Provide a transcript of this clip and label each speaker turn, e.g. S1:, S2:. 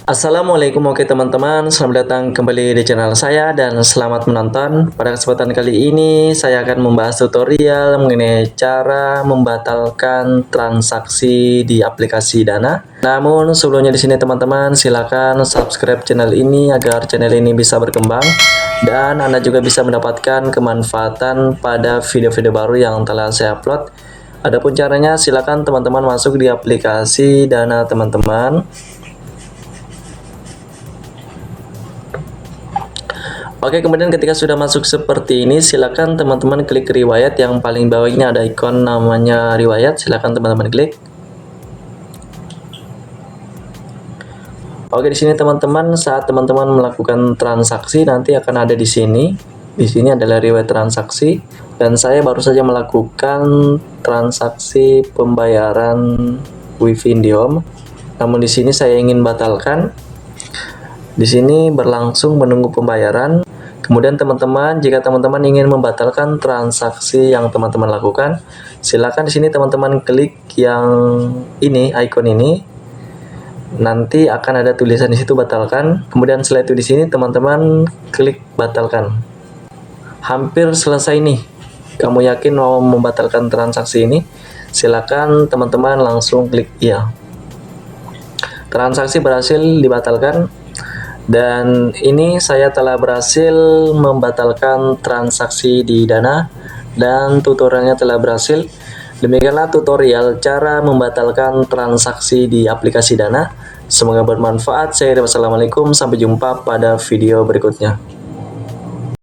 S1: Assalamualaikum, oke teman-teman, selamat datang kembali di channel saya dan selamat menonton. Pada kesempatan kali ini saya akan membahas tutorial mengenai cara membatalkan transaksi di aplikasi Dana. Namun sebelumnya di sini teman-teman silakan subscribe channel ini agar channel ini bisa berkembang dan Anda juga bisa mendapatkan kemanfaatan pada video-video baru yang telah saya upload. Adapun caranya silakan teman-teman masuk di aplikasi Dana teman-teman. Oke, kemudian ketika sudah masuk seperti ini, silakan teman-teman klik riwayat. Yang paling bawah ini ada ikon namanya riwayat, silakan teman-teman klik. Oke, di sini teman-teman, saat teman-teman melakukan transaksi nanti akan ada di sini. Di sini adalah riwayat transaksi dan saya baru saja melakukan transaksi pembayaran WiFi IndiHome. Namun di sini saya ingin batalkan. Di sini berlangsung menunggu pembayaran. Kemudian teman-teman, jika teman-teman ingin membatalkan transaksi yang teman-teman lakukan, silakan di sini teman-teman klik yang ini, icon ini. Nanti akan ada tulisan di situ batalkan. Kemudian setelah itu di sini teman-teman klik batalkan. Hampir selesai nih. Kamu yakin mau membatalkan transaksi ini? Silakan teman-teman langsung klik iya. Transaksi berhasil dibatalkan. Dan ini saya telah berhasil membatalkan transaksi di Dana dan tutorialnya telah berhasil. Demikianlah tutorial cara membatalkan transaksi di aplikasi Dana. Semoga bermanfaat. Wassalamualaikum, sampai jumpa pada video berikutnya.